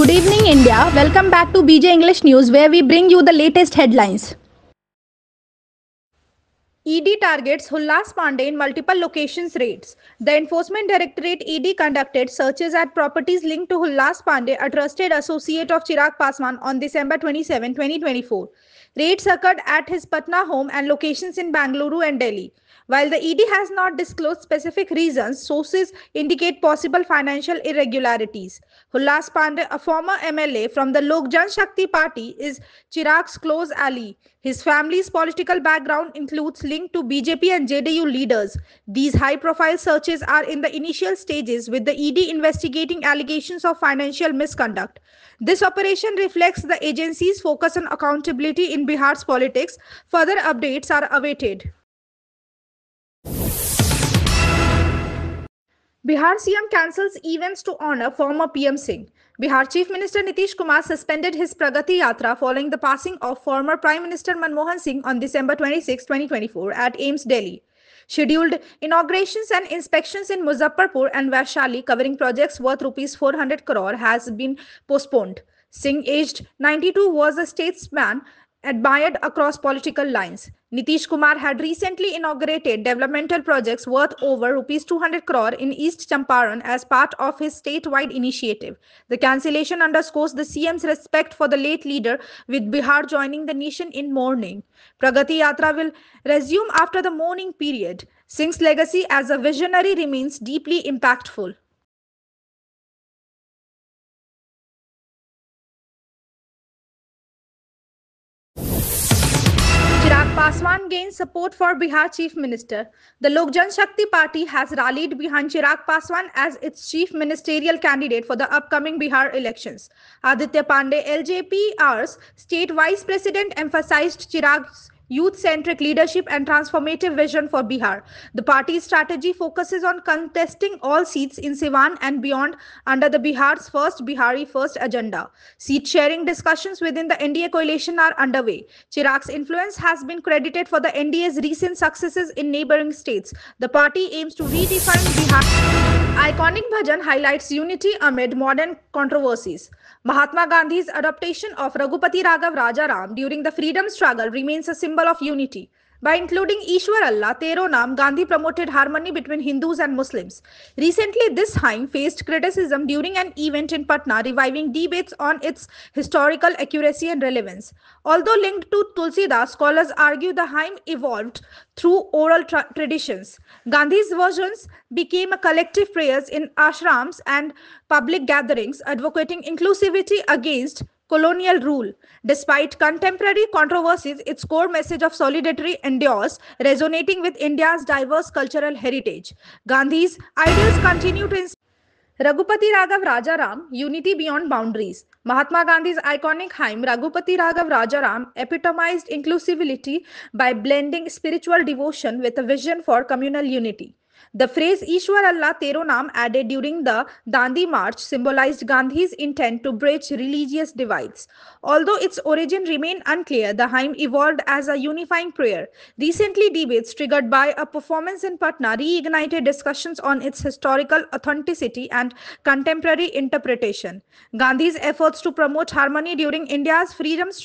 Good evening, India. Welcome back to BJ English News, where we bring you the latest headlines. ED targets Hullas Pandey in multiple locations raids. The Enforcement Directorate ED conducted searches at properties linked to Hullas Pandey, a trusted associate of Chirag Paswan, on December 27, 2024. Raids occurred at his Patna home and locations in Bangalore and Delhi. While the ED has not disclosed specific reasons, sources indicate possible financial irregularities. Hullas Pandey, a former MLA from the Lok Jan Shakti Party, is Chirag's close ally. His family's political background includes link to BJP and JDU leaders. These high-profile searches are in the initial stages, with the ED investigating allegations of financial misconduct. This operation reflects the agency's focus on accountability in Bihar's politics. Further updates are awaited. Bihar CM cancels events to honor former PM Singh. Bihar Chief Minister Nitish Kumar suspended his Pragati Yatra following the passing of former Prime Minister Manmohan Singh on December 26, 2024 at AIIMS, Delhi. Scheduled inaugurations and inspections in Muzaffarpur and Vaishali covering projects worth Rs 400 crore has been postponed. Singh, aged 92, was a statesman admired across political lines. Nitish Kumar had recently inaugurated developmental projects worth over Rs 200 crore in East Champaran as part of his statewide initiative. The cancellation underscores the CM's respect for the late leader, with Bihar joining the nation in mourning. Pragati Yatra will resume after the mourning period. Singh's legacy as a visionary remains deeply impactful. Chirag Paswan gains support for Bihar Chief Minister. The Lok Jan Shakti Party has rallied behind Chirag Paswan as its chief ministerial candidate for the upcoming Bihar elections. Aditya Pandey, LJPR's state vice president, emphasized Chirag's youth-centric leadership and transformative vision for Bihar. The party's strategy focuses on contesting all seats in Siwan and beyond under the Bihar's First Bihari First agenda. Seat-sharing discussions within the NDA coalition are underway. Chirag's influence has been credited for the NDA's recent successes in neighboring states. The party aims to redefine Bihar. Iconic bhajan highlights unity amid modern controversies. Mahatma Gandhi's adaptation of Raghupati Raghav Rajaram during the freedom struggle remains a symbol of unity. By including Ishwar Allah, Tero Naam, Gandhi promoted harmony between Hindus and Muslims. Recently, this hymn faced criticism during an event in Patna, reviving debates on its historical accuracy and relevance. Although linked to Tulsidas, scholars argue the hymn evolved through oral traditions. Gandhi's versions became a collective prayers in ashrams and public gatherings, advocating inclusivity against colonial rule. Despite contemporary controversies, its core message of solidarity endures, resonating with India's diverse cultural heritage. Gandhi's ideals continue to inspire Raghupati Raghav Rajaram, unity beyond boundaries. Mahatma Gandhi's iconic hymn Raghupati Raghav Rajaram epitomized inclusivity by blending spiritual devotion with a vision for communal unity. The phrase Ishwar Allah Tero Naam, added during the Dandi March, symbolized Gandhi's intent to bridge religious divides. Although its origin remained unclear, the hymn evolved as a unifying prayer. Recently, debates triggered by a performance in Patna reignited discussions on its historical authenticity and contemporary interpretation. Gandhi's efforts to promote harmony during India's freedom struggle